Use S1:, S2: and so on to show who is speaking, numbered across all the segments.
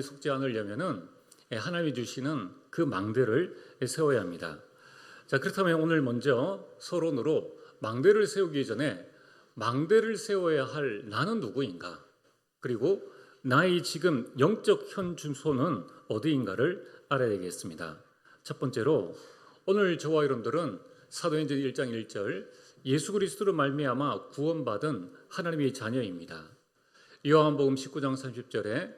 S1: 속지 않으려면은 하나님이 주시는 그 망대를 세워야 합니다. 자, 그렇다면 오늘 먼저 서론으로 망대를 세우기 전에 망대를 세워야 할 나는 누구인가? 그리고 나의 지금 영적 현 주소는 어디인가를 알아야 되겠습니다. 첫 번째로 오늘 저와 여러분들은 사도행전 1장 1절 예수 그리스도로 말미암아 구원받은 하나님의 자녀입니다. 요한복음 19장 30절에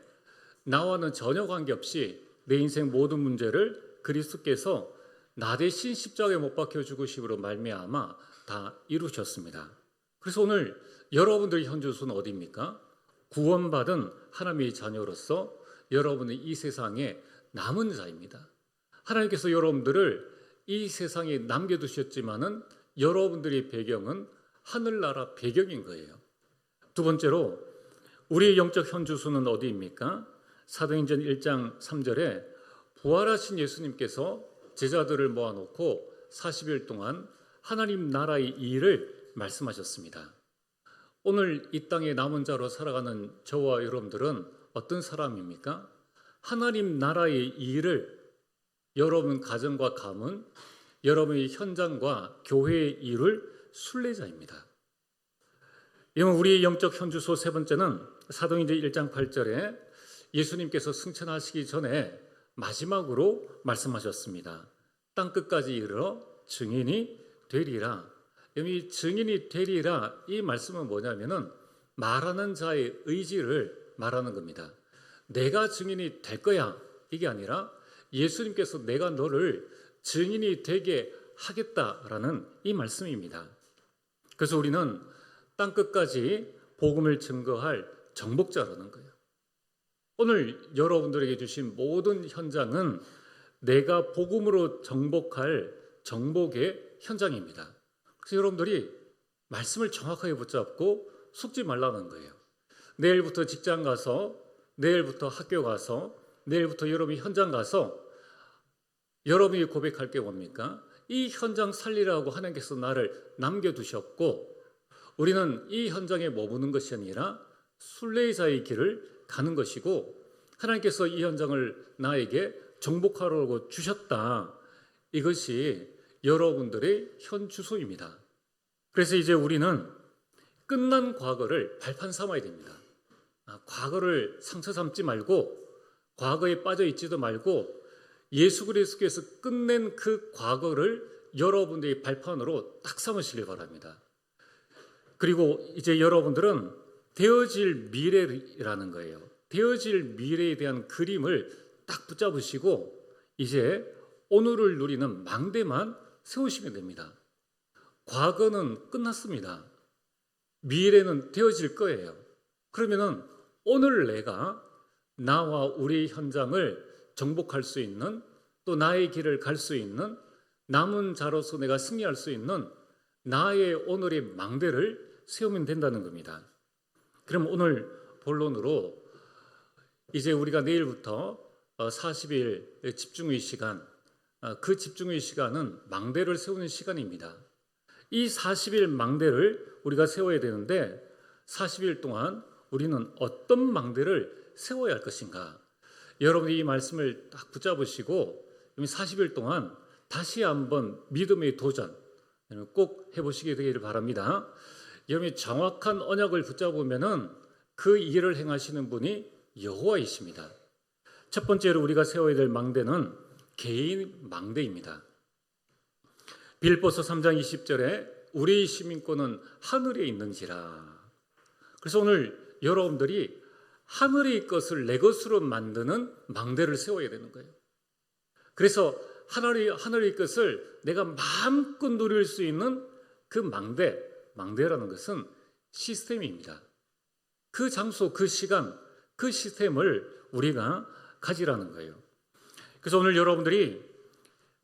S1: 나와는 전혀 관계없이 내 인생 모든 문제를 그리스도께서 나 대신 십자가에 못 박혀 죽으심으로 말미암아 다 이루셨습니다. 그래서 오늘 여러분들의 현 주소는 어디입니까? 구원받은 하나님의 자녀로서 여러분은 이 세상에 남은 자입니다. 하나님께서 여러분들을 이 세상에 남겨두셨지만은 여러분들의 배경은 하늘나라 배경인 거예요. 두 번째로 우리의 영적 현 주소는 어디입니까? 사도행전 1장 3절에 부활하신 예수님께서 제자들을 모아놓고 40일 동안 하나님 나라의 일을 말씀하셨습니다. 오늘 이 땅에 남은 자로 살아가는 저와 여러분들은 어떤 사람입니까? 하나님 나라의 일을 여러분 가정과 가문, 여러분의 현장과 교회의 일을 순례자입니다. 우리의 영적 현 주소 세 번째는 사도행전 1장 8절에 예수님께서 승천하시기 전에 마지막으로 말씀하셨습니다. 땅끝까지 이르러 증인이 되리라. 이 증인이 되리라 이 말씀은 뭐냐면은 말하는 자의 의지를 말하는 겁니다. 내가 증인이 될 거야 이게 아니라 예수님께서 내가 너를 증인이 되게 하겠다라는 이 말씀입니다. 그래서 우리는 땅끝까지 복음을 증거할 정복자라는 거예요. 오늘 여러분들에게 주신 모든 현장은 내가 복음으로 정복할 정복의 현장입니다. 그래서 여러분들이 말씀을 정확하게 붙잡고 속지 말라는 거예요. 내일부터 직장 가서, 내일부터 학교 가서, 내일부터 여러분이 현장 가서 여러분이 고백할 게 뭡니까? 이 현장 살리라고 하나님께서 나를 남겨두셨고 우리는 이 현장에 머무는 것이 아니라 순례자의 길을 가는 것이고 하나님께서 이 현장을 나에게 정복하라고 주셨다. 이것이 여러분들의 현 주소입니다. 그래서 이제 우리는 끝난 과거를 발판 삼아야 됩니다. 과거를 상처 삼지 말고 과거에 빠져 있지도 말고 예수 그리스도께서 끝낸 그 과거를 여러분들의 발판으로 딱 삼으시길 바랍니다. 그리고 이제 여러분들은 되어질 미래라는 거예요. 되어질 미래에 대한 그림을 딱 붙잡으시고 이제 오늘을 누리는 망대만 세우시면 됩니다. 과거는 끝났습니다. 미래는 되어질 거예요. 그러면은 오늘 내가 나와 우리 현장을 정복할 수 있는 또 나의 길을 갈 수 있는 남은 자로서 내가 승리할 수 있는 나의 오늘의 망대를 세우면 된다는 겁니다. 그럼 오늘 본론으로 이제 우리가 내일부터 40일 집중의 시간, 그 집중의 시간은 망대를 세우는 시간입니다. 이 40일 망대를 우리가 세워야 되는데 40일 동안 우리는 어떤 망대를 세워야 할 것인가? 여러분이 이 말씀을 딱 붙잡으시고 40일 동안 다시 한번 믿음의 도전 꼭 해보시게 되기를 바랍니다. 여러분이 정확한 언약을 붙잡으면은 그 일을 행하시는 분이 여호와이십니다. 첫 번째로 우리가 세워야 될 망대는 개인 망대입니다. 빌립보서 3장 20절에 우리의 시민권은 하늘에 있는지라. 그래서 오늘 여러분들이 하늘의 것을 내 것으로 만드는 망대를 세워야 되는 거예요. 그래서 하늘의 것을 내가 마음껏 누릴 수 있는 그 망대라는 것은 시스템입니다. 그 장소, 그 시간, 그 시스템을 우리가 가지라는 거예요. 그래서 오늘 여러분들이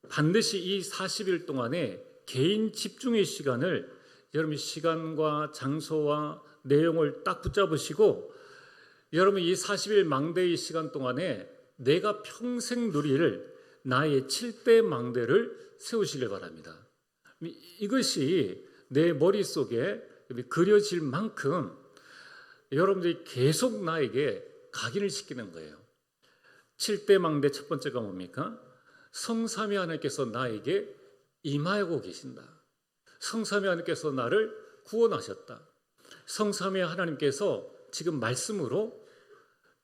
S1: 반드시 이 40일 동안에 개인 집중의 시간을 여러분 시간과 장소와 내용을 딱 붙잡으시고 여러분 이 40일 망대의 시간 동안에 내가 평생 누릴 나의 7대 망대를 세우시길 바랍니다. 이것이 내 머릿속에 그려질 만큼 여러분들이 계속 나에게 각인을 시키는 거예요. 7대 망대 첫 번째가 뭡니까? 성삼위 하나님께서 나에게 임하고 계신다. 성삼위 하나님께서 나를 구원하셨다. 성삼위 하나님께서 지금 말씀으로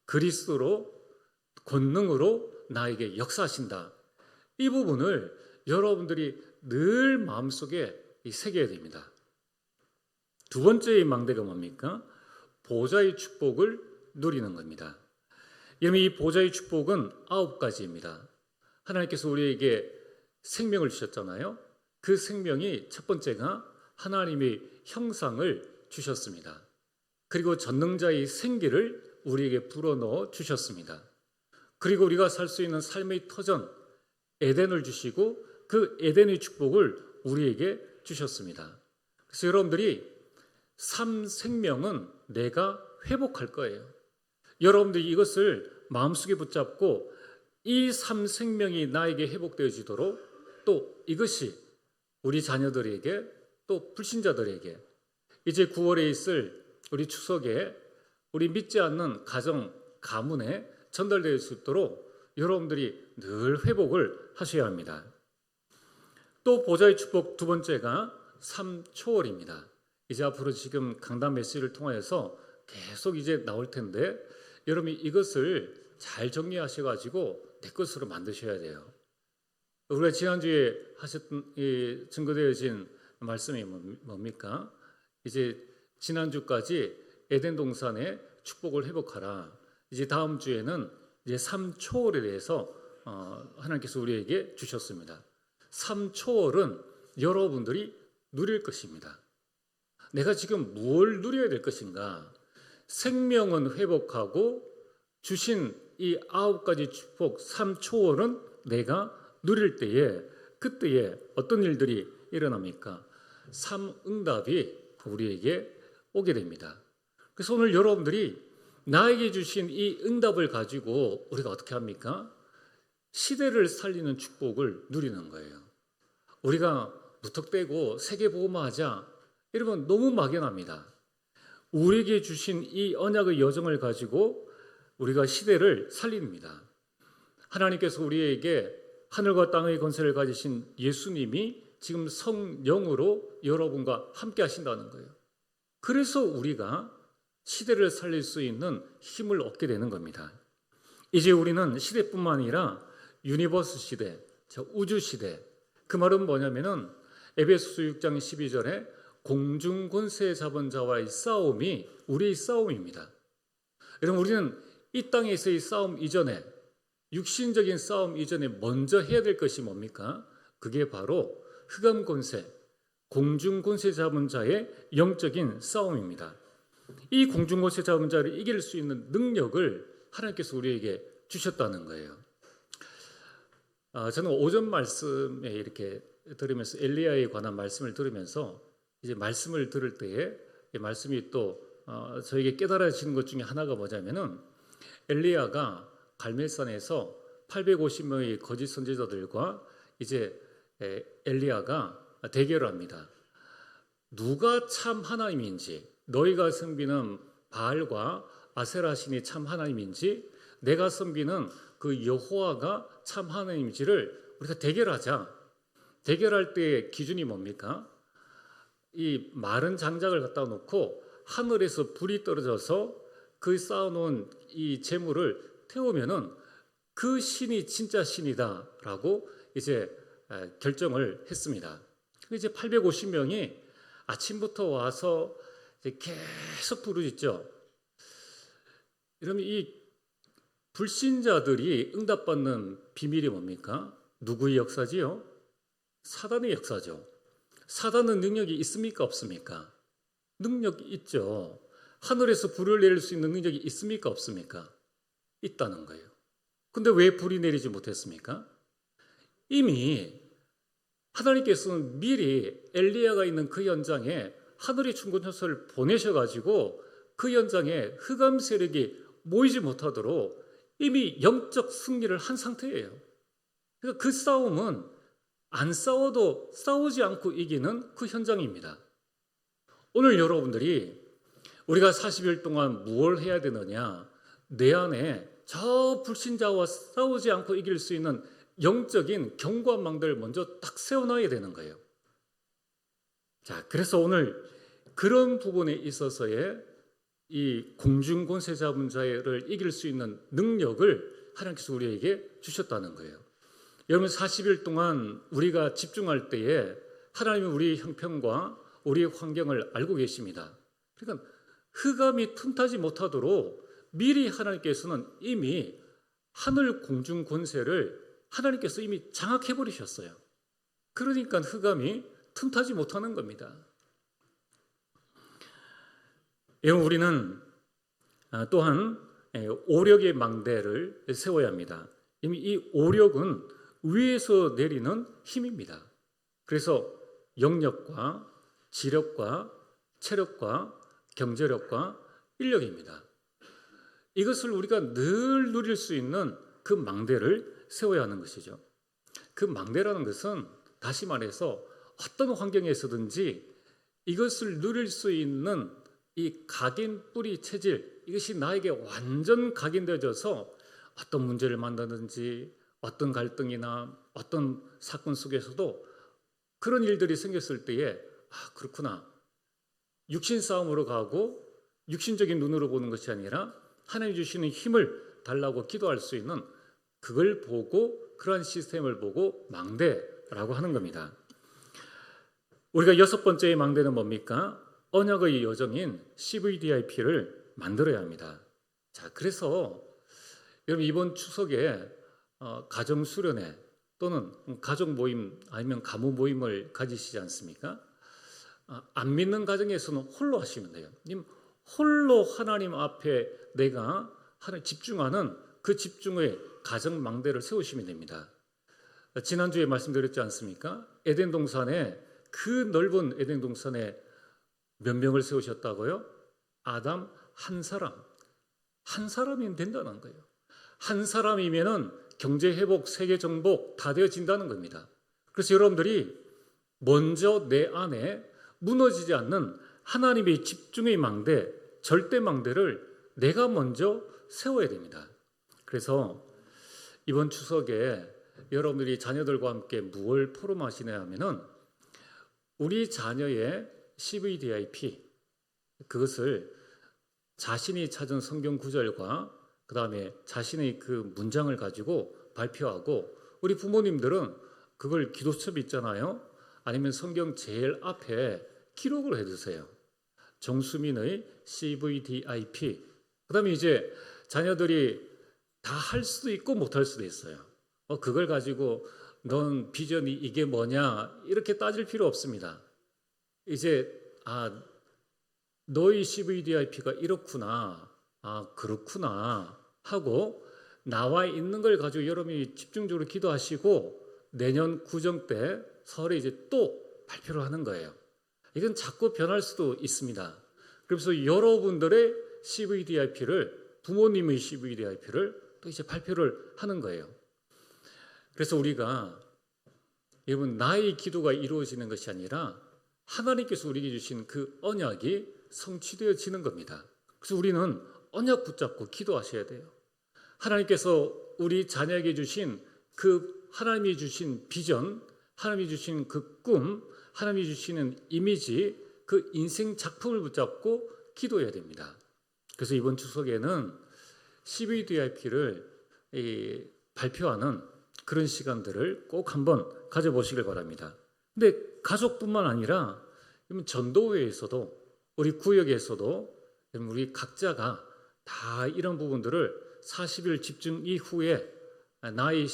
S1: 그리스도로 권능으로 나에게 역사하신다. 이 부분을 여러분들이 늘 마음속에 새겨야 됩니다. 두 번째의 망대가 뭡니까? 보좌의 축복을 누리는 겁니다. 여러분, 이 보좌의 축복은 9가지입니다. 하나님께서 우리에게 생명을 주셨잖아요. 그 생명이 첫 번째가 하나님의 형상을 주셨습니다. 그리고 전능자의 생기를 우리에게 불어넣어 주셨습니다. 그리고 우리가 살 수 있는 삶의 터전 에덴을 주시고 그 에덴의 축복을 우리에게 주셨습니다. 그래서 여러분들이 삶 생명은 내가 회복할 거예요. 여러분들이 이것을 마음속에 붙잡고 이 삶 생명이 나에게 회복되어지도록 또 이것이 우리 자녀들에게 또 불신자들에게 이제 9월에 있을 우리 추석에 우리 믿지 않는 가정, 가문에 전달될 수 있도록 여러분들이 늘 회복을 하셔야 합니다. 또 보좌의 축복 두 번째가 삼초월입니다. 이제 앞으로 지금 강단 메시지를 통하여서 계속 이제 나올 텐데 여러분이 이것을 잘 정리하셔가지고 내 것으로 만드셔야 돼요. 우리가 지난주에 하셨던 이 증거되어진 말씀이 뭡니까? 이제 지난주까지 에덴 동산의 축복을 회복하라. 이제 다음 주에는 이제 삼초월에 대해서 하나님께서 우리에게 주셨습니다. 삼초월은 여러분들이 누릴 것입니다. 내가 지금 무엇을 누려야 될 것인가? 생명은 회복하고 주신 이 9가지 축복 삼초월은 내가 누릴 때에 그때에 어떤 일들이 일어납니까? 삼응답이 우리에게 오게 됩니다. 그래서 오늘 여러분들이 나에게 주신 이 응답을 가지고 우리가 어떻게 합니까? 시대를 살리는 축복을 누리는 거예요. 우리가 무턱대고 세계복음화하자 이러면 너무 막연합니다. 우리에게 주신 이 언약의 여정을 가지고 우리가 시대를 살립니다. 하나님께서 우리에게 하늘과 땅의 권세를 가지신 예수님이 지금 성령으로 여러분과 함께 하신다는 거예요. 그래서 우리가 시대를 살릴 수 있는 힘을 얻게 되는 겁니다. 이제 우리는 시대뿐만 아니라 유니버스 시대, 우주 시대. 그 말은 뭐냐면은 에베소서 6장 12절에 공중 권세 잡은 자와의 싸움이 우리의 싸움입니다. 여러분, 우리는 이 땅에서의 싸움 이전에 육신적인 싸움 이전에 먼저 해야 될 것이 뭡니까? 그게 바로 흑암 권세, 공중 권세 잡은 자의 영적인 싸움입니다. 이 공중 권세 잡은 자를 이길 수 있는 능력을 하나님께서 우리에게 주셨다는 거예요. 저는 오전 말씀에 이렇게 들으면서 엘리야에 관한 말씀을 들으면서 이제 말씀을 들을 때에 이 말씀이 또 저에게 깨달아지는 것 중에 하나가 뭐냐면은 엘리야가 갈멜산에서 850명의 거짓 선지자들과 이제 엘리야가 대결을 합니다. 누가 참 하나님인지, 너희가 섬기는 바알과 아세라 신이 참 하나님인지, 내가 섬기는 그 여호와가 참 하나님인지를 우리가 대결하자. 대결할 때의 기준이 뭡니까? 이 마른 장작을 갖다 놓고 하늘에서 불이 떨어져서 그 쌓아놓은 이 재물을 태우면은 그 신이 진짜 신이다라고 이제 결정을 했습니다. 이제 850명이 아침부터 와서 이제 계속 부르짖죠. 이러면 이 불신자들이 응답받는 비밀이 뭡니까? 누구의 역사지요? 사단의 역사죠. 사단은 능력이 있습니까? 없습니까? 능력이 있죠. 하늘에서 불을 내릴 수 있는 능력이 있습니까? 없습니까? 있다는 거예요. 근데 왜 불이 내리지 못했습니까? 이미 하나님께서는 미리 엘리야가 있는 그 현장에 하늘의 충곤천사를 보내셔가지고 그 현장에 흑암 세력이 모이지 못하도록 이미 영적 승리를 한 상태예요. 그러니까 그 싸움은 안 싸워도 싸우지 않고 이기는 그 현장입니다. 오늘 여러분들이 우리가 40일 동안 무엇을 해야 되느냐? 내 안에 저 불신자와 싸우지 않고 이길 수 있는 영적인 경관망대를 먼저 딱 세워놔야 되는 거예요. 자, 그래서 오늘 그런 부분에 있어서의 이 공중권세 잡은 자를 이길 수 있는 능력을 하나님께서 우리에게 주셨다는 거예요. 여러분 40일 동안 우리가 집중할 때에 하나님은 우리 형편과 우리의 환경을 알고 계십니다. 그러니까 흑암이 틈타지 못하도록 미리 하나님께서는 이미 하늘 공중 권세를 하나님께서 이미 장악해 버리셨어요. 그러니까 흑암이 틈타지 못하는 겁니다. 여러분 우리는 또한 오력의 망대를 세워야 합니다. 이미 이 오력은 위에서 내리는 힘입니다. 그래서 영력과 지력과 체력과 경제력과 인력입니다. 이것을 우리가 늘 누릴 수 있는 그 망대를 세워야 하는 것이죠. 그 망대라는 것은 다시 말해서 어떤 환경에서든지 이것을 누릴 수 있는 이 각인 뿌리 체질, 이것이 나에게 완전 각인되어져서 어떤 문제를 만나든지 어떤 갈등이나 어떤 사건 속에서도 그런 일들이 생겼을 때에 그렇구나. 육신 싸움으로 가고 육신적인 눈으로 보는 것이 아니라 하나님 주시는 힘을 달라고 기도할 수 있는 그걸 보고 그러한 시스템을 보고 망대라고 하는 겁니다. 우리가 여섯 번째의 망대는 뭡니까? 언약의 여정인 CVDIP를 만들어야 합니다. 자, 그래서 여러분 이번 추석에 가정 수련회 또는 가족 모임 아니면 가무 모임을 가지시지 않습니까? 안 믿는 가정에서는 홀로 하시면 돼요. 님 홀로 하나님 앞에 내가 하나님 집중하는 그 집중의 가정 망대를 세우시면 됩니다. 지난주에 말씀드렸지 않습니까? 에덴 동산에 그 넓은 에덴 동산에 몇 명을 세우셨다고요? 아담 한 사람이면 된다는 거예요. 한 사람이면은 경제 회복, 세계 정복 다 되어진다는 겁니다. 그래서 여러분들이 먼저 내 안에 무너지지 않는 하나님의 집중의 망대, 절대 망대를 내가 먼저 세워야 됩니다. 그래서 이번 추석에 여러분들이 자녀들과 함께 무엇을 포럼하시냐 하면은 우리 자녀의 CVDIP 그것을 자신이 찾은 성경 구절과 그 다음에 자신의 그 문장을 가지고 발표하고 우리 부모님들은 그걸 기도첩 있잖아요. 아니면 성경 제일 앞에 기록을 해두세요. 정수민의 CVDIP. 그 다음에 이제 자녀들이 다 할 수도 있고 못할 수도 있어요. 그걸 가지고 넌 비전이 이게 뭐냐 이렇게 따질 필요 없습니다. 이제 너희 CVDIP가 이렇구나, 그렇구나 하고 나와 있는 걸 가지고 여러분이 집중적으로 기도하시고 내년 구정 때 설에 이제 또 발표를 하는 거예요. 이건 자꾸 변할 수도 있습니다. 그래서 여러분들의 CVDIP를 부모님의 CVDIP를 또 이제 발표를 하는 거예요. 그래서 우리가 여러분 나의 기도가 이루어지는 것이 아니라 하나님께서 우리에게 주신 그 언약이 성취되어지는 겁니다. 그래서 우리는 언약 붙잡고 기도하셔야 돼요. 하나님께서 우리 자녀에게 주신 그 하나님이 주신 비전, 하나님이 주신 그 꿈, 하나님이 주시는 이미지, 그 인생 작품을 붙잡고 기도해야 됩니다. 그래서 이번 추석에는 CVDIP를 발표하는 그런 시간들을 꼭 한번 가져보시길 바랍니다. 근데 가족뿐만 아니라 전도회에서도 우리 구역에서도 우리 각자가 다 이런 부분들을 40일 집중 이후에 나의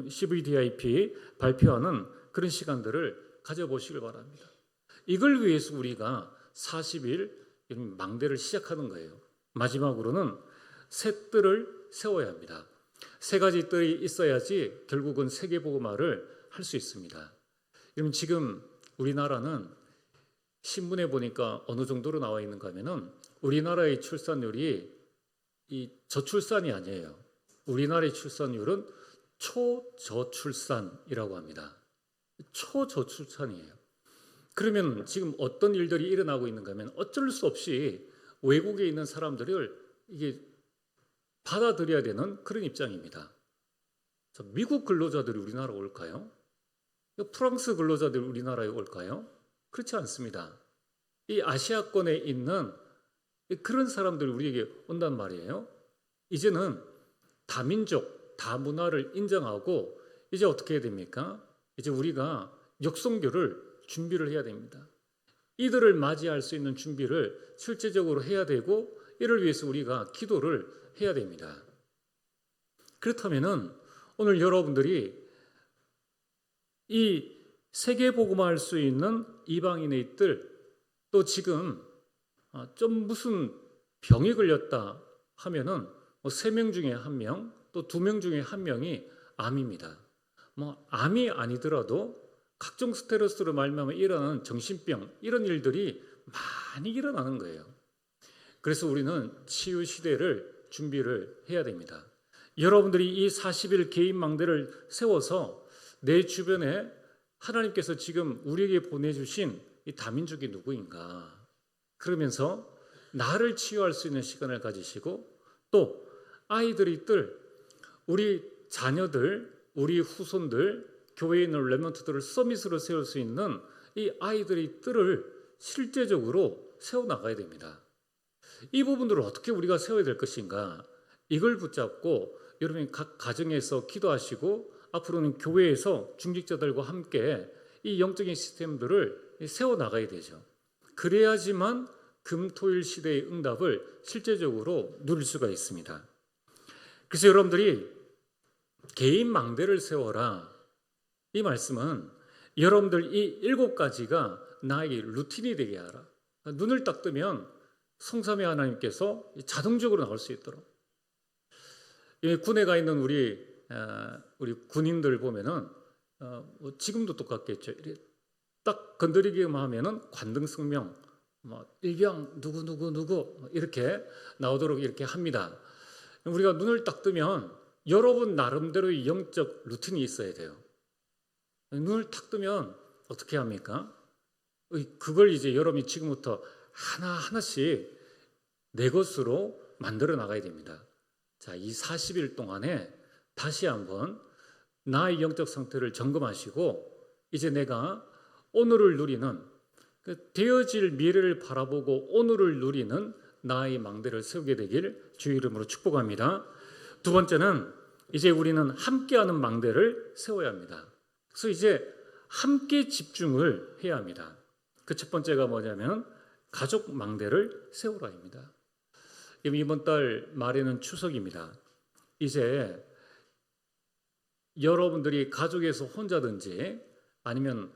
S1: CVDIP 발표하는 그런 시간들을 가져보시길 바랍니다. 이걸 위해서 우리가 40일 망대를 시작하는 거예요. 마지막으로는 새 뜰을 세워야 합니다. 세 가지 뜰이 있어야지 결국은 세계복음화를 할 수 있습니다. 여러분 지금 우리나라는 신문에 보니까 어느 정도로 나와 있는가 하면은 우리나라의 출산율이 이 저출산이 아니에요. 우리나라의 출산율은 초저출산이라고 합니다. 초저출산이에요. 그러면 지금 어떤 일들이 일어나고 있는가 하면 어쩔 수 없이 외국에 있는 사람들을 이게 받아들여야 되는 그런 입장입니다. 미국 근로자들이 우리나라에 올까요? 프랑스 근로자들이 우리나라에 올까요? 그렇지 않습니다. 이 아시아권에 있는 그런 사람들이 우리에게 온단 말이에요. 이제는 다민족, 다문화를 인정하고 이제 어떻게 해야 됩니까? 이제 우리가 역성교를 준비를 해야 됩니다. 이들을 맞이할 수 있는 준비를 실제적으로 해야 되고 이를 위해서 우리가 기도를 해야 됩니다. 그렇다면은 오늘 여러분들이 이 세계복음화할 수 있는 이방인의 뜰, 또 지금 좀 무슨 병이 걸렸다 하면은 3명 중에 1명, 또 2명 중에 1명이 암입니다. 암이 아니더라도 각종 스트레스로 말미암아 일어나는 정신병, 이런 일들이 많이 일어나는 거예요. 그래서 우리는 치유 시대를 준비를 해야 됩니다. 여러분들이 이 40일 개인 망대를 세워서 내 주변에 하나님께서 지금 우리에게 보내주신 이 다민족이 누구인가, 그러면서 나를 치유할 수 있는 시간을 가지시고, 또 아이들이 뜰 우리 자녀들, 우리 후손들, 교회에 있는 렘넌트들을 서밋으로 세울 수 있는 이 아이들의 뜰을 실제적으로 세워나가야 됩니다. 이 부분들을 어떻게 우리가 세워야 될 것인가, 이걸 붙잡고 여러분이 각 가정에서 기도하시고 앞으로는 교회에서 중직자들과 함께 이 영적인 시스템들을 세워나가야 되죠. 그래야지만 금토일 시대의 응답을 실제적으로 누릴 수가 있습니다. 그래서 여러분들이 개인 망대를 세워라, 이 말씀은 여러분들 이 7가지가 나에게 루틴이 되게 하라. 눈을 딱 뜨면 성삼위 하나님께서 자동적으로 나올 수 있도록. 군에 가 있는 우리 군인들 보면은 지금도 똑같겠죠. 딱 건드리기만 하면은 관등성명, 일병 누구 이렇게 나오도록 이렇게 합니다. 우리가 눈을 딱 뜨면 여러분 나름대로의 영적 루틴이 있어야 돼요. 눈을 딱 뜨면 어떻게 합니까? 그걸 이제 여러분이 지금부터 하나하나씩 내 것으로 만들어 나가야 됩니다. 자, 이 40일 동안에 다시 한번 나의 영적 상태를 점검하시고, 이제 내가 오늘을 누리는, 되어질 미래를 바라보고 오늘을 누리는 나의 망대를 세우게 되길 주의 이름으로 축복합니다. 2번째는 이제 우리는 함께하는 망대를 세워야 합니다. 그래서 이제 함께 집중을 해야 합니다. 그 첫 번째가 뭐냐면 가족 망대를 세우라입니다. 이번 달 말에는 추석입니다. 이제 여러분들이 가족에서 혼자든지 아니면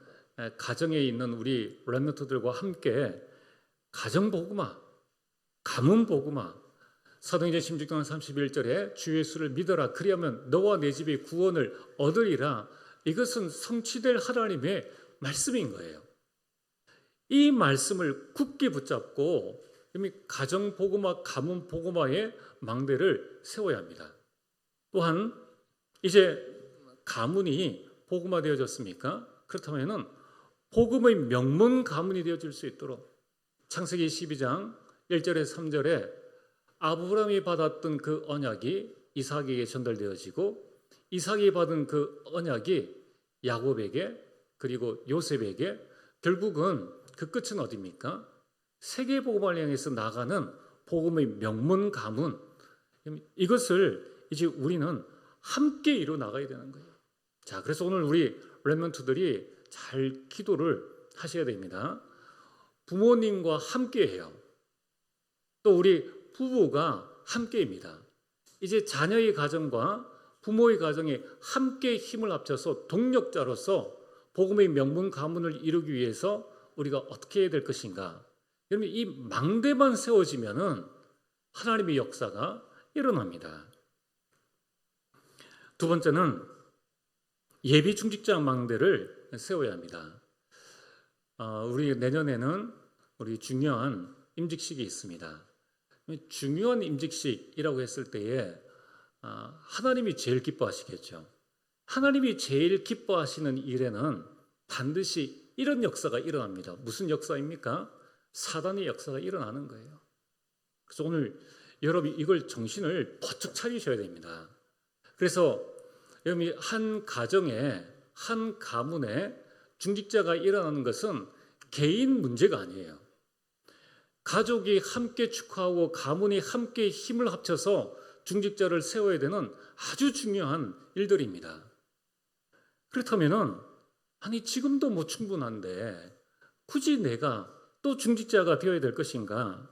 S1: 가정에 있는 우리 렘넌트들과 함께 가정복음화, 가문복음화, 사도행전 16장 31절에 주 예수를 믿어라, 그리하면 너와 내 집이 구원을 얻으리라. 이것은 성취될 하나님의 말씀인 거예요. 이 말씀을 굳게 붙잡고 가정복음화, 가문복음화의 망대를 세워야 합니다. 또한 이제 가문이 복음화되어졌습니까? 그렇다면 복음의 명문 가문이 되어질 수 있도록 창세기 12장 1절에서 3절에 아브라함이 받았던 그 언약이 이삭에게 전달되어지고, 이삭이 받은 그 언약이 야곱에게, 그리고 요셉에게, 결국은 그 끝은 어디입니까? 세계 복음을 향해서 나가는 복음의 명문 가문, 이것을 이제 우리는 함께 이뤄 나가야 되는 거예요. 자, 그래서 오늘 우리 렘넌트들이 잘 기도를 하셔야 됩니다. 부모님과 함께 해요. 또 우리 부부가 함께입니다. 이제 자녀의 가정과 부모의 가정이 함께 힘을 합쳐서 동력자로서 복음의 명문 가문을 이루기 위해서 우리가 어떻게 해야 될 것인가? 여러분, 이 망대만 세워지면은 하나님의 역사가 일어납니다. 2번째는 예비 중직자 망대를 세워야 합니다. 우리 내년에는 우리 중요한 임직식이 있습니다. 중요한 임직식이라고 했을 때에 하나님이 제일 기뻐하시겠죠. 하나님이 제일 기뻐하시는 일에는 반드시 이런 역사가 일어납니다. 무슨 역사입니까? 사단의 역사가 일어나는 거예요. 그래서 오늘 여러분 이걸 정신을 번쩍 차리셔야 됩니다. 그래서 여러분 한 가정에 한 가문에 중직자가 일어나는 것은 개인 문제가 아니에요. 가족이 함께 축하하고 가문이 함께 힘을 합쳐서 중직자를 세워야 되는 아주 중요한 일들입니다. 그렇다면은 아니 지금도 뭐 충분한데 굳이 내가 또 중직자가 되어야 될 것인가?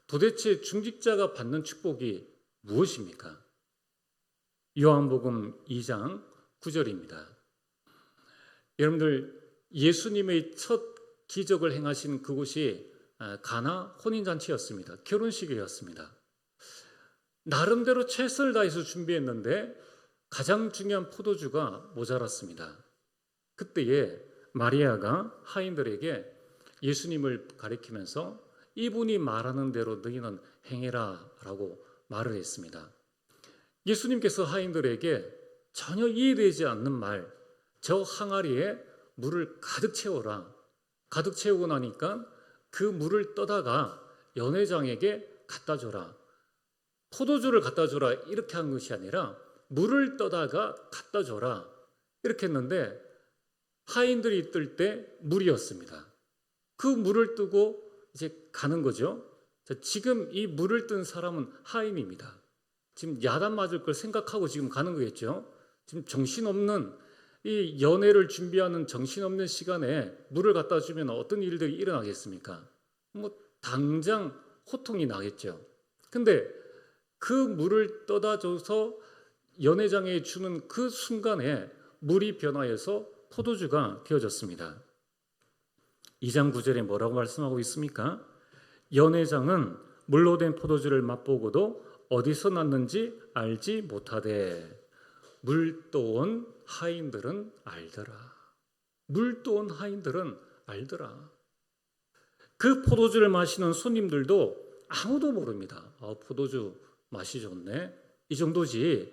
S1: 도대체 중직자가 받는 축복이 무엇입니까? 요한복음 2장 9절입니다. 여러분들 예수님의 첫 기적을 행하신 그곳이 가나 혼인잔치였습니다. 결혼식이었습니다. 나름대로 최선을 다해서 준비했는데 가장 중요한 포도주가 모자랐습니다. 그때에 마리아가 하인들에게 예수님을 가리키면서 이분이 말하는 대로 너희는 행해라 라고 말을 했습니다. 예수님께서 하인들에게 전혀 이해되지 않는 말, 저 항아리에 물을 가득 채워라. 가득 채우고 나니까 그 물을 떠다가 연회장에게 갖다 줘라. 포도주를 갖다 줘라 이렇게 한 것이 아니라 물을 떠다가 갖다 줘라 이렇게 했는데 하인들이 뜰 때 물이었습니다. 그 물을 뜨고 이제 가는 거죠. 지금 이 물을 뜬 사람은 하인입니다. 지금 야단 맞을 걸 생각하고 지금 가는 거겠죠. 지금 정신없는 이 연애를 준비하는 정신없는 시간에 물을 갖다 주면 어떤 일들이 일어나겠습니까? 뭐 당장 호통이 나겠죠. 근데 그 물을 떠다 줘서 연회장에 주는 그 순간에 물이 변화해서 포도주가 되어졌습니다. 2장 9절에 뭐라고 말씀하고 있습니까? 연회장은 물로 된 포도주를 맛보고도 어디서 났는지 알지 못하되 물 떠온 하인들은 알더라. 물 떠온 하인들은 알더라. 그 포도주를 마시는 손님들도 아무도 모릅니다. 포도주 맛이 좋네. 이 정도지.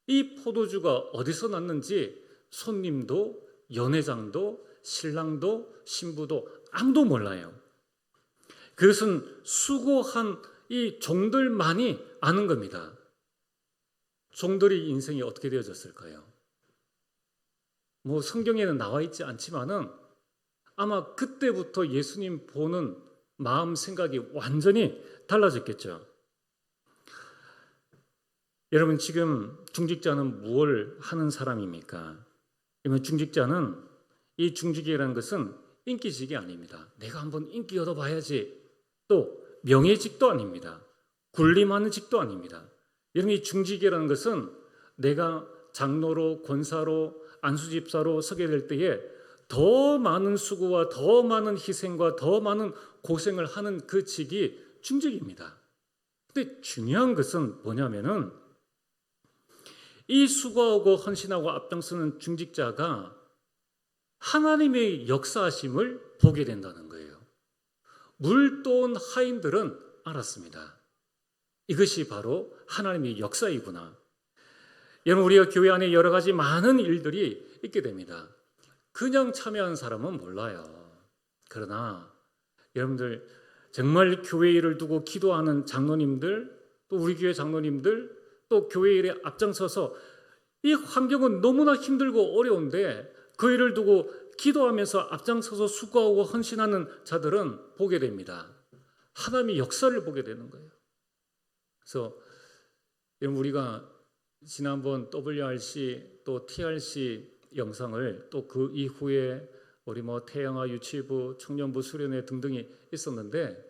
S1: 이 포도주가 어디서 났는지 손님도 연회장도 신랑도 신부도 아무도 몰라요. 그것은 수고한 이 종들만이 아는 겁니다. 종들의 인생이 어떻게 되어졌을까요? 뭐 성경에는 나와 있지 않지만은 아마 그때부터 예수님 보는 마음 생각이 완전히 달라졌겠죠. 여러분 지금 중직자는 무엇을 하는 사람입니까? 그러면 중직자는 이 중직이라는 것은 인기직이 아닙니다. 내가 한번 인기 얻어봐야지. 또 명예직도 아닙니다. 군림하는 직도 아닙니다. 여러분 이 중직이라는 것은 내가 장로로 권사로 안수집사로 서게 될 때에 더 많은 수고와 더 많은 희생과 더 많은 고생을 하는 그 직이 중직입니다. 근데 중요한 것은 뭐냐면은 이 수고하고 헌신하고 앞장서는 중직자가 하나님의 역사하심을 보게 된다는 거예요. 물 떠온 하인들은 알았습니다. 이것이 바로 하나님의 역사이구나. 여러분 우리가 교회 안에 여러 가지 많은 일들이 있게 됩니다. 그냥 참여한 사람은 몰라요. 그러나 여러분들 정말 교회 일을 두고 기도하는 장로님들 또 우리 교회 장로님들 또 교회 일에 앞장서서 이 환경은 너무나 힘들고 어려운데 그 일을 두고 기도하면서 앞장서서 수고하고 헌신하는 자들은 보게 됩니다. 하나님의 역사를 보게 되는 거예요. 그래서 여러분 우리가 지난번 WRC 또 TRC 영상을 또 그 이후에 우리 뭐 태영아 유치부, 청년부 수련회 등등이 있었는데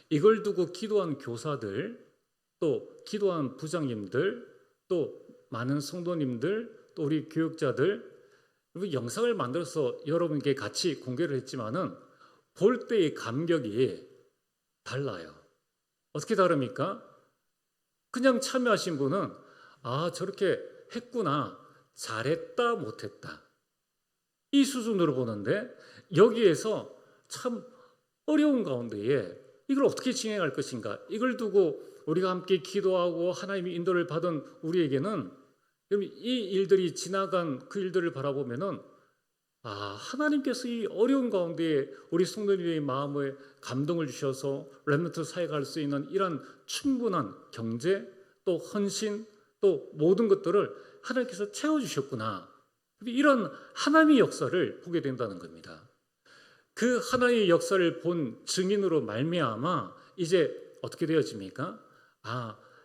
S1: 이걸 두고 기도한 교사들 또 기도한 부장님들 또 많은 성도님들 또 우리 교육자들 영상을 만들어서 여러분께 같이 공개를 했지만은 볼 때의 감격이 달라요. 어떻게 다릅니까? 그냥 참여하신 분은 저렇게 했구나, 잘했다, 못했다 이 수준으로 보는데 여기에서 참 어려운 가운데에 이걸 어떻게 진행할 것인가 이걸 두고 우리가 함께 기도하고 하나님의 인도를 받은 우리에게는 이 일들이 지나간 그 일들을 바라보면은 하나님께서 이 어려운 가운데 우리 성도님의 마음에 감동을 주셔서 렘넌트 사역에 갈 수 있는 이런 충분한 경제, 또 헌신, 또 모든 것들을 하나님께서 채워주셨구나. 이런 하나님의 역사를 보게 된다는 겁니다. 그 하나님의 역사를 본 증인으로 말미암아 이제 어떻게 되어집니까?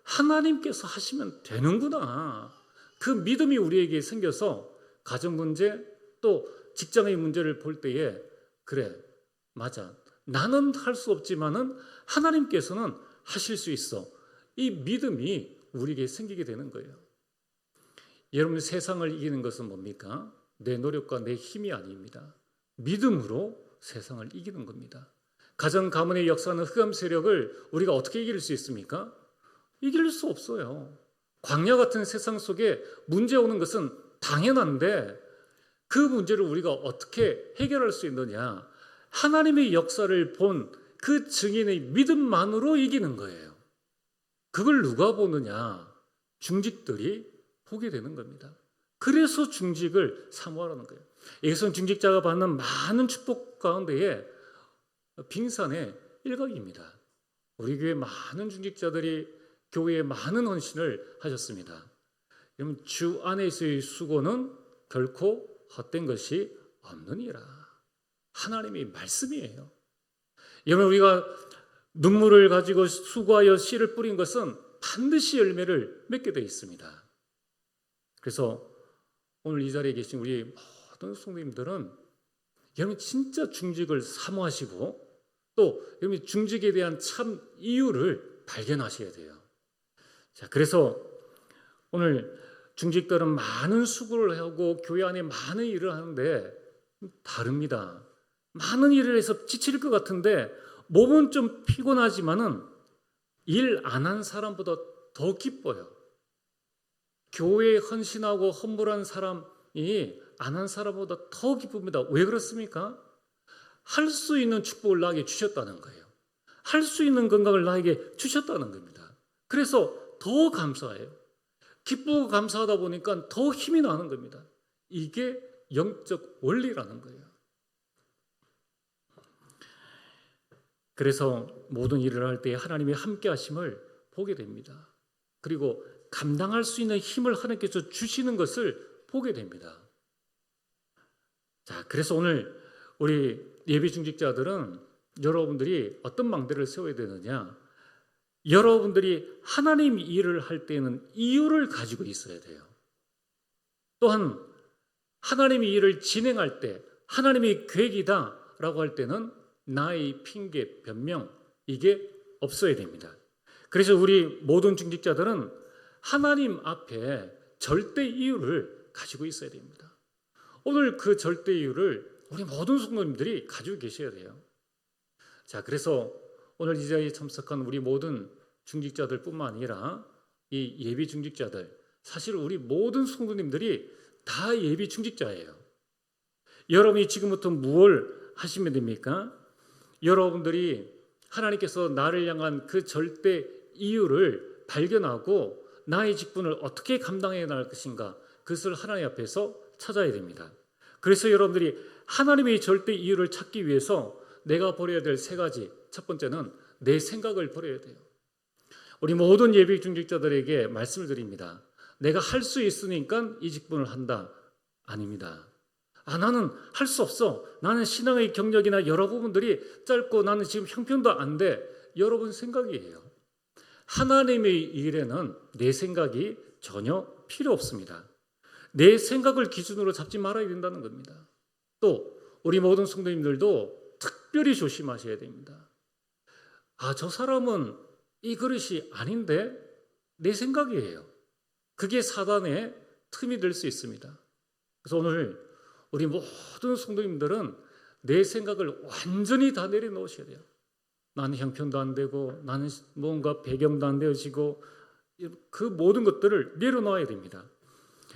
S1: 하나님께서 하시면 되는구나. 그 믿음이 우리에게 생겨서 가정 문제, 또 직장의 문제를 볼 때에 그래, 맞아. 나는 할 수 없지만은 하나님께서는 하실 수 있어. 이 믿음이 우리에게 생기게 되는 거예요. 여러분, 세상을 이기는 것은 뭡니까? 내 노력과 내 힘이 아닙니다. 믿음으로 세상을 이기는 겁니다. 가정 가문의 역사는 흑암 세력을 우리가 어떻게 이길 수 있습니까? 이길 수 없어요. 광야 같은 세상 속에 문제 오는 것은 당연한데 그 문제를 우리가 어떻게 해결할 수 있느냐? 하나님의 역사를 본 그 증인의 믿음만으로 이기는 거예요. 그걸 누가 보느냐? 중직들이 보게 되는 겁니다. 그래서 중직을 사모하라는 거예요. 이것은 중직자가 받는 많은 축복 가운데에 빙산의 일각입니다. 우리 교회 많은 중직자들이 교회에 많은 헌신을 하셨습니다. 여러분, 주 안에서의 수고는 결코 헛된 것이 없느니라. 하나님의 말씀이에요. 여러분, 우리가 눈물을 가지고 수고하여 씨를 뿌린 것은 반드시 열매를 맺게 되어 있습니다. 그래서 오늘 이 자리에 계신 우리 모든 성도님들은 여러분 진짜 중직을 사모하시고 또 여러분 중직에 대한 참 이유를 발견하셔야 돼요. 자, 그래서 오늘 중직들은 많은 수고를 하고 교회 안에 많은 일을 하는데 다릅니다. 많은 일을 해서 지칠 것 같은데 몸은 좀 피곤하지만은 일 안 한 사람보다 더 기뻐요. 교회에 헌신하고 헌물한 사람이 안 한 사람보다 더 기쁩니다. 왜 그렇습니까? 할 수 있는 축복을 나에게 주셨다는 거예요. 할 수 있는 건강을 나에게 주셨다는 겁니다. 그래서 더 감사해요. 기쁘고 감사하다 보니까 더 힘이 나는 겁니다. 이게 영적 원리라는 거예요. 그래서 모든 일을 할 때 하나님의 함께 하심을 보게 됩니다. 그리고 감당할 수 있는 힘을 하나님께서 주시는 것을 보게 됩니다. 자, 그래서 오늘 우리 예비 중직자들은 여러분들이 어떤 망대를 세워야 되느냐? 여러분들이 하나님 일을 할 때는 이유를 가지고 있어야 돼요. 또한 하나님의 일을 진행할 때 하나님의 계획이다라고 할 때는 나의 핑계, 변명 이게 없어야 됩니다. 그래서 우리 모든 중직자들은 하나님 앞에 절대 이유를 가지고 있어야 됩니다. 오늘 그 절대 이유를 우리 모든 성도님들이 가지고 계셔야 돼요. 자, 그래서 오늘 이 자리에 참석한 우리 모든 중직자들뿐만 아니라 이 예비 중직자들, 사실 우리 모든 성도님들이 다 예비 중직자예요. 여러분이 지금부터 무엇을 하시면 됩니까? 여러분들이 하나님께서 나를 향한 그 절대 이유를 발견하고 나의 직분을 어떻게 감당해 나갈 것인가, 그것을 하나님 앞에서 찾아야 됩니다. 그래서 여러분들이 하나님의 절대 이유를 찾기 위해서 내가 버려야 될 세 가지, 첫 번째는 내 생각을 버려야 돼요. 우리 모든 예비 중직자들에게 말씀을 드립니다. 내가 할 수 있으니까 이 직분을 한다. 아닙니다. 나는 할 수 없어. 나는 신앙의 경력이나 여러 부분들이 짧고 나는 지금 형편도 안 돼. 여러분 생각이에요. 하나님의 일에는 내 생각이 전혀 필요 없습니다. 내 생각을 기준으로 잡지 말아야 된다는 겁니다. 또 우리 모든 성도님들도 특별히 조심하셔야 됩니다. 저 사람은 이 그릇이 아닌데 내 생각이에요. 그게 사단의 틈이 될 수 있습니다. 그래서 오늘 우리 모든 성도님들은 내 생각을 완전히 다 내려놓으셔야 돼요. 나는 형편도 안 되고 나는 뭔가 배경도 안 되어지고 그 모든 것들을 내려놓아야 됩니다.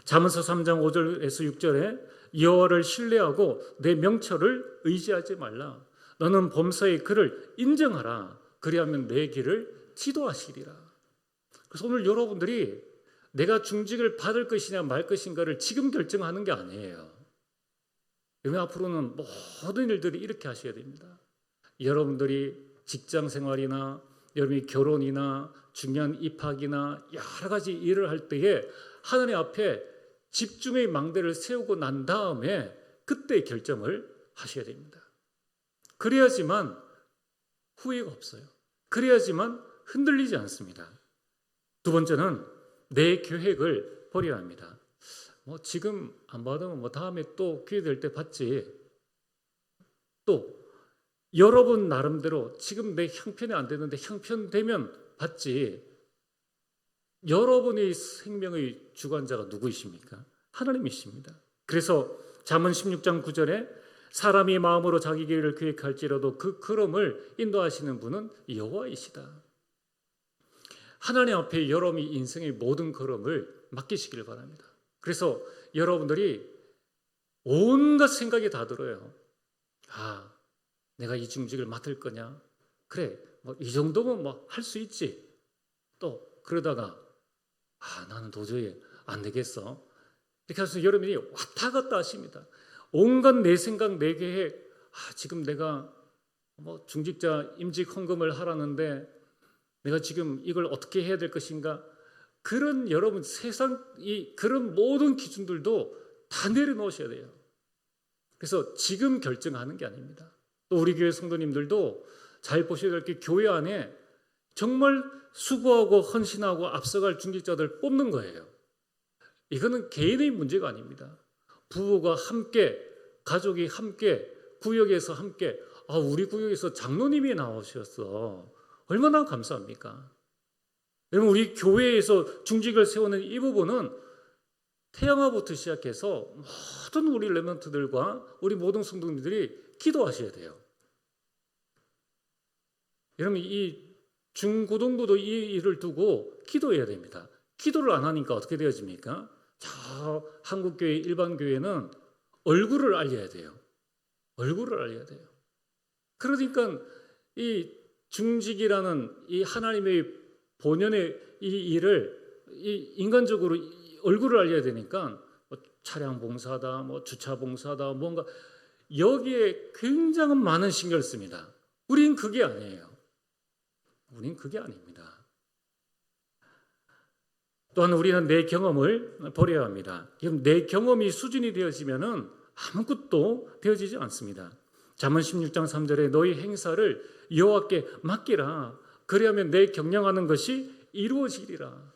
S1: 잠언서 3장 5절에서 6절에 여호와를 신뢰하고 내 명철을 의지하지 말라. 너는 범사의 그를 인정하라. 그리하면 내 길을 지도하시리라. 그래서 오늘 여러분들이 내가 중직을 받을 것이냐 말 것인가를 지금 결정하는 게 아니에요. 여러분 앞으로는 모든 일들이 이렇게 하셔야 됩니다. 여러분들이 직장 생활이나 여러분이 결혼이나 중요한 입학이나 여러 가지 일을 할 때에 하나님 앞에 집중의 망대를 세우고 난 다음에 그때 결정을 하셔야 됩니다. 그래야지만 후회가 없어요. 그래야지만 흔들리지 않습니다. 두 번째는 내 계획을 버려야 합니다. 지금 안 받으면 다음에 또 기회 될 때 받지. 또 여러분 나름대로 지금 내 형편이 안 되는데 형편되면 받지. 여러분의 생명의 주관자가 누구이십니까? 하나님이십니다. 그래서 잠언 16장 9절에 사람이 마음으로 자기 길을 계획할지라도 그 걸음을 인도하시는 분은 여호와이시다. 하나님 앞에 여러분이 인생의 모든 걸음을 맡기시기를 바랍니다. 그래서 여러분들이 온갖 생각이 다 들어요. 내가 이 중직을 맡을 거냐? 그래, 이 정도면 할 수 있지. 또 그러다가 나는 도저히 안 되겠어. 이렇게 해서 여러분이 왔다 갔다 하십니다. 온갖 내 생각, 내 계획. 지금 내가 중직자 임직 헌금을 하라는데 내가 지금 이걸 어떻게 해야 될 것인가? 그런 여러분 세상이 그런 모든 기준들도 다 내려놓으셔야 돼요. 그래서 지금 결정하는 게 아닙니다. 또 우리 교회 성도님들도 잘 보셔야 될 게 교회 안에 정말 수고하고 헌신하고 앞서갈 중직자들 뽑는 거예요. 이거는 개인의 문제가 아닙니다. 부부가 함께, 가족이 함께, 구역에서 함께. 우리 구역에서 장로님이 나오셨어. 얼마나 감사합니까? 여러분 우리 교회에서 중직을 세우는 이 부분은 태양아부터 시작해서 모든 우리 레몬트들과 우리 모든 성도님들이 기도하셔야 돼요. 여러분 이 중고등부도 이 일을 두고 기도해야 됩니다. 기도를 안 하니까 어떻게 되어집니까? 저 한국교회 일반교회는 얼굴을 알려야 돼요. 얼굴을 알려야 돼요. 그러니까 이 중직이라는 이 하나님의 본연의 이 일을 인간적으로 얼굴을 알려야 되니까 차량 봉사다, 주차 봉사다, 뭔가 여기에 굉장히 많은 신경을 씁니다. 우린 그게 아니에요. 우린 그게 아닙니다. 또한 우리는 내 경험을 버려야 합니다. 내 경험이 수준이 되어지면은 아무것도 되어지지 않습니다. 잠언 16장 3절에 너희 행사를 여호와께 맡기라. 그리하면 내 경영하는 것이 이루어지리라.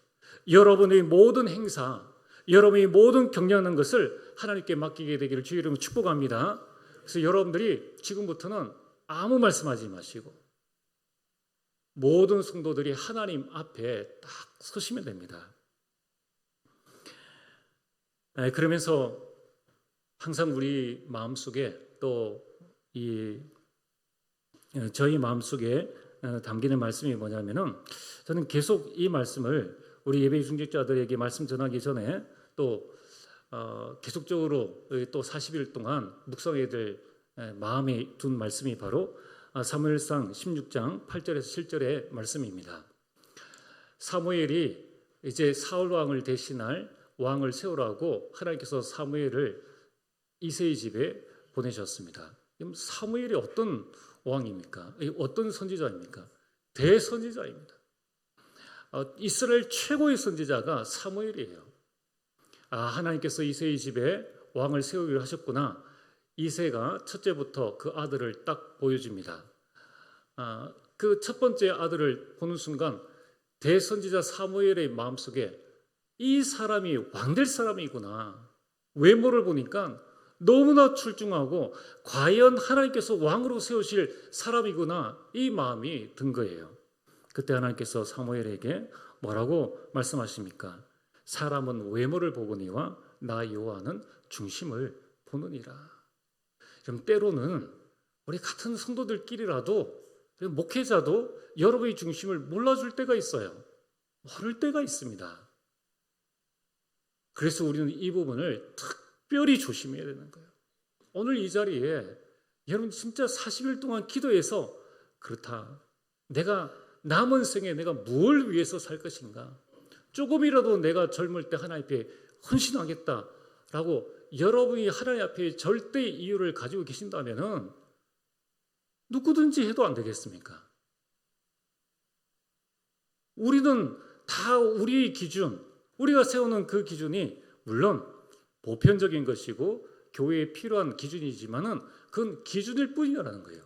S1: 여러분의 모든 행사, 여러분의 모든 경영하는 것을 하나님께 맡기게 되기를 주의 이름으로 축복합니다. 그래서 여러분들이 지금부터는 아무 말씀하지 마시고 모든 성도들이 하나님 앞에 딱 서시면 됩니다. 그러면서 항상 우리 마음속에 또 저희 마음속에 담기는 말씀이 뭐냐면은 저는 계속 이 말씀을 우리 예배 중직자들에게 말씀 전하기 전에 또 계속적으로 또 40일 동안 묵상해야 될 마음에 둔 말씀이 바로 사무엘상 16장 8절에서 7절의 말씀입니다. 사무엘이 이제 사울 왕을 대신할 왕을 세우라고 하나님께서 사무엘을 이새의 집에 보내셨습니다. 그럼 사무엘이 어떤 왕입니까? 어떤 선지자입니까? 대선지자입니다. 이스라엘 최고의 선지자가 사무엘이에요. 하나님께서 이새의 집에 왕을 세우기로 하셨구나. 이새가 첫째부터 그 아들을 딱 보여줍니다. 그 첫 번째 아들을 보는 순간 대선지자 사무엘의 마음속에 이 사람이 왕될 사람이구나. 외모를 보니까 너무나 출중하고 과연 하나님께서 왕으로 세우실 사람이구나. 이 마음이 든 거예요. 그때 하나님께서 사무엘에게 뭐라고 말씀하십니까? 사람은 외모를 보거니와 나 여호와는 중심을 보느니라. 그럼 때로는 우리 같은 성도들끼리라도 목회자도 여러분의 중심을 몰라줄 때가 있어요. 모를 때가 있습니다. 그래서 우리는 이 부분을 특별히 조심해야 되는 거예요. 오늘 이 자리에 여러분 진짜 40일 동안 기도해서 그렇다. 내가 남은 생에 내가 무엇을 위해서 살 것인가? 조금이라도 내가 젊을 때 하나님 앞에 헌신하겠다라고 여러분이 하나님 앞에 절대 이유를 가지고 계신다면은 누구든지 해도 안 되겠습니까? 우리는 다 우리의 기준, 우리가 세우는 그 기준이 물론 보편적인 것이고 교회에 필요한 기준이지만은 그건 기준일 뿐이라는 거예요.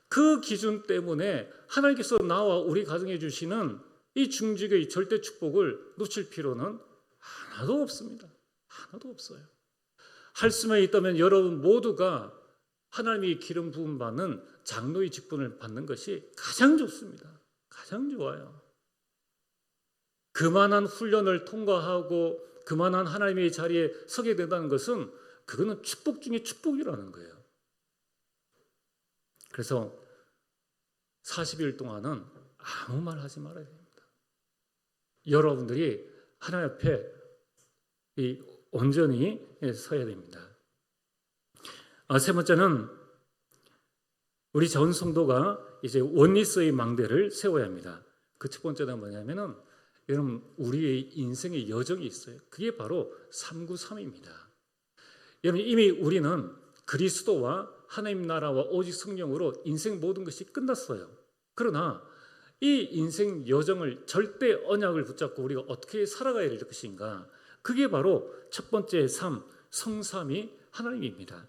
S1: 그 기준 때문에 하나님께서 나와 우리 가정해 주시는 이 중직의 절대 축복을 놓칠 필요는 하나도 없습니다. 하나도 없어요. 할 수만 있다면 여러분 모두가 하나님의 기름 부음 받는 장로의 직분을 받는 것이 가장 좋습니다. 가장 좋아요. 그만한 훈련을 통과하고 그만한 하나님의 자리에 서게 된다는 것은 그거는 축복 중에 축복이라는 거예요. 그래서 40일 동안은 아무 말 하지 말아야 됩니다. 여러분들이 하나님 앞에 온전히 서야 됩니다. 세 번째는 우리 전 성도가 이제 원리스의 망대를 세워야 합니다. 그 첫 번째는 뭐냐면은 여러분 우리의 인생의 여정이 있어요. 그게 바로 393입니다. 여러분 이미 우리는 그리스도와 하나님 나라와 오직 성령으로 인생 모든 것이 끝났어요. 그러나 이 인생 여정을 절대 언약을 붙잡고 우리가 어떻게 살아가야 될 것인가? 그게 바로 첫 번째 성삼이 하나님입니다.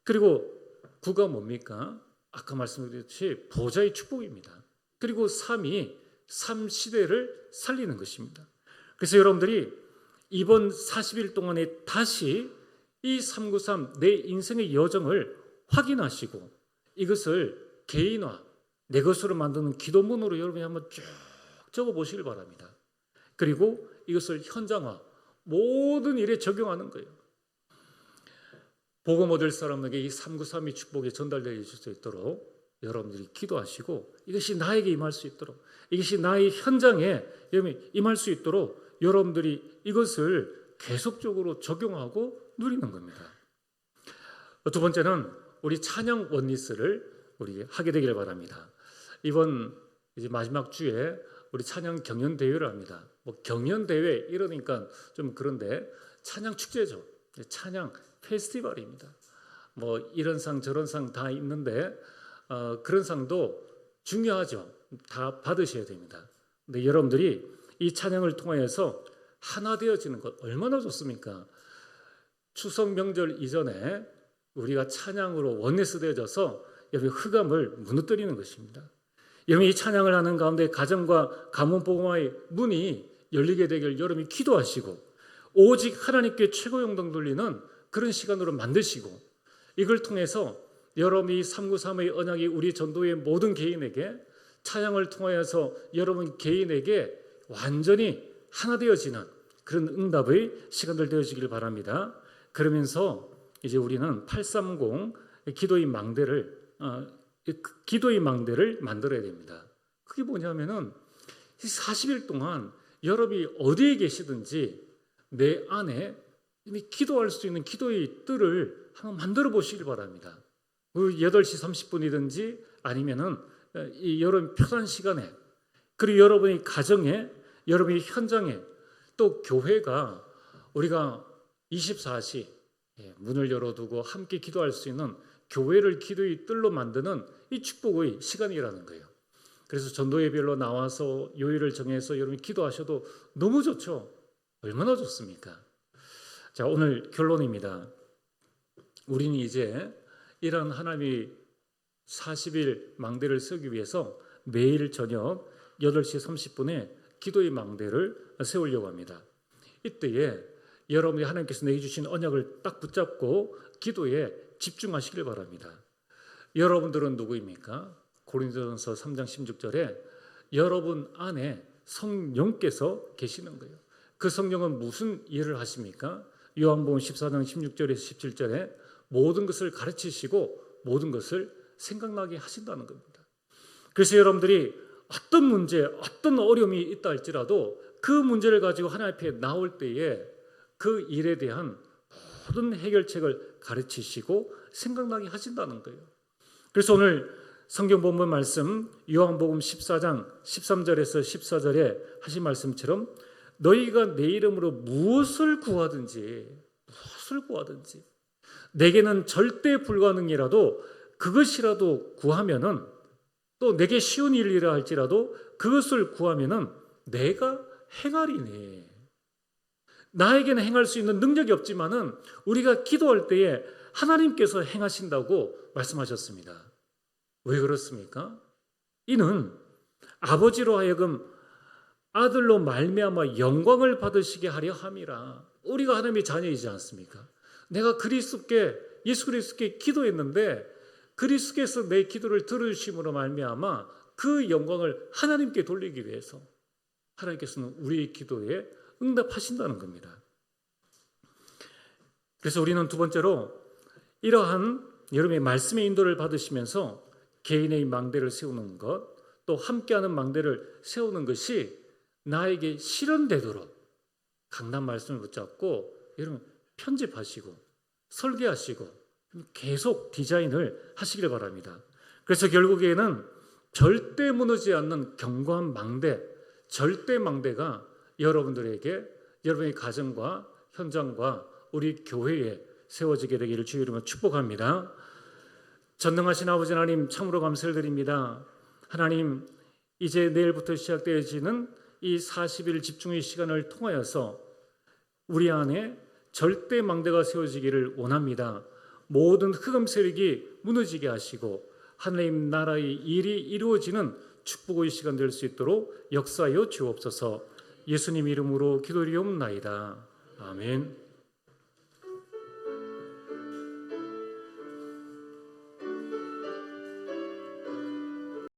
S1: 그리고 구가 뭡니까? 아까 말씀드렸듯이 보좌의 축복입니다. 그리고 삼이 삼시대를 살리는 것입니다. 그래서 여러분들이 이번 40일 동안에 다시 이 393 내 인생의 여정을 확인하시고 이것을 개인화, 내 것으로 만드는 기도문으로 여러분이 한번 쭉 적어보시길 바랍니다. 그리고 이것을 현장화, 모든 일에 적용하는 거예요. 복음 얻을 사람에게 이 393의 축복이 전달되어 있을 수 있도록 여러분들이 기도하시고 이것이 나에게 임할 수 있도록 이것이 나의 현장에 임할 수 있도록 여러분들이 이것을 계속적으로 적용하고 누리는 겁니다. 두 번째는 우리 찬양 원리스를 우리 하게 되기를 바랍니다. 이번 이제 마지막 주에 우리 찬양 경연 대회를 합니다. 뭐 경연 대회 이러니까 좀 그런데 찬양 축제죠. 찬양 페스티벌입니다. 뭐 이런 상 저런 상 다 있는데 그런 상도 중요하죠. 다 받으셔야 됩니다. 근데 여러분들이 이 찬양을 통하여서 하나 되어지는 것 얼마나 좋습니까? 추석 명절 이전에 우리가 찬양으로 원네스 되어져서 여러분 흑암을 무너뜨리는 것입니다. 여러분 이 찬양을 하는 가운데 가정과 가문 복음화의 문이 열리게 되길 여러분이 기도하시고 오직 하나님께 최고 영광 돌리는 그런 시간으로 만드시고 이걸 통해서 여러분이 393의 언약이 우리 전도의 모든 개인에게 찬양을 통하여서 여러분 개인에게 완전히 하나 되어지는 그런 응답의 시간들 되어지길 바랍니다. 그러면서 이제 우리는 830 기도의 망대를 만들어야 됩니다. 그게 뭐냐면은 40일 동안 여러분이 어디에 계시든지 내 안에 이미 기도할 수 있는 기도의 뜰을 한번 만들어 보시길 바랍니다. 8시 30분이든지 아니면은 이 여러분 편한 시간에 그리고 여러분의 가정에 여러분의 현장에 또 교회가 우리가 24시 문을 열어두고 함께 기도할 수 있는 교회를 기도의 뜰로 만드는 이 축복의 시간이라는 거예요. 그래서 전도예배로 나와서 요일을 정해서 여러분이 기도하셔도 너무 좋죠. 얼마나 좋습니까? 자, 오늘 결론입니다. 우리는 이제 이런 하나님의 40일 망대를 세우기 위해서 매일 저녁 8시 30분에 기도의 망대를 세우려고 합니다. 이때에 여러분이 하나님께서 내주신 언약을 딱 붙잡고 기도에 집중하시길 바랍니다. 여러분들은 누구입니까? 고린도전서 3장 16절에 여러분 안에 성령께서 계시는 거예요. 그 성령은 무슨 일을 하십니까? 요한복음 14장 16절에서 17절에 모든 것을 가르치시고 모든 것을 생각나게 하신다는 겁니다. 그래서 여러분들이 어떤 문제, 어떤 어려움이 있다 할지라도 그 문제를 가지고 하나님 앞에 나올 때에 그 일에 대한 모든 해결책을 가르치시고 생각나게 하신다는 거예요. 그래서 오늘 성경 본문 말씀 요한복음 14장 13절에서 14절에 하신 말씀처럼 너희가 내 이름으로 무엇을 구하든지 무엇을 구하든지 내게는 절대 불가능이라도 그것이라도 구하면은, 또 내게 쉬운 일이라 할지라도 그것을 구하면은 내가 행하리니. 나에게는 행할 수 있는 능력이 없지만은 우리가 기도할 때에 하나님께서 행하신다고 말씀하셨습니다. 왜 그렇습니까? 이는 아버지로 하여금 아들로 말미암아 영광을 받으시게 하려 함이라. 우리가 하나님의 자녀이지 않습니까? 내가 예수 그리스도께 기도했는데 그리스도께서 내 기도를 들으심으로 말미암아 그 영광을 하나님께 돌리기 위해서 하나님께서는 우리의 기도에 응답하신다는 겁니다. 그래서 우리는 두 번째로 이러한 여러분의 말씀의 인도를 받으시면서 개인의 망대를 세우는 것, 또 함께하는 망대를 세우는 것이 나에게 실현되도록 강단 말씀을 붙잡고 여러분 편집하시고 설계하시고 계속 디자인을 하시길 바랍니다. 그래서 결국에는 절대 무너지지 않는 견고한 망대, 절대 망대가 여러분들에게, 여러분의 가정과 현장과 우리 교회에 세워지게 되기를 주의 이름으로 축복합니다. 전능하신 아버지 하나님, 참으로 감사를 드립니다. 하나님, 이제 내일부터 시작되어지는 이 40일 집중의 시간을 통하여서 우리 안에 절대 망대가 세워지기를 원합니다. 모든 흑암 세력이 무너지게 하시고 하나님 나라의 일이 이루어지는 축복의 시간 될 수 있도록 역사하여 주옵소서. 예수님 이름으로 기도드리옵나이다. 아멘.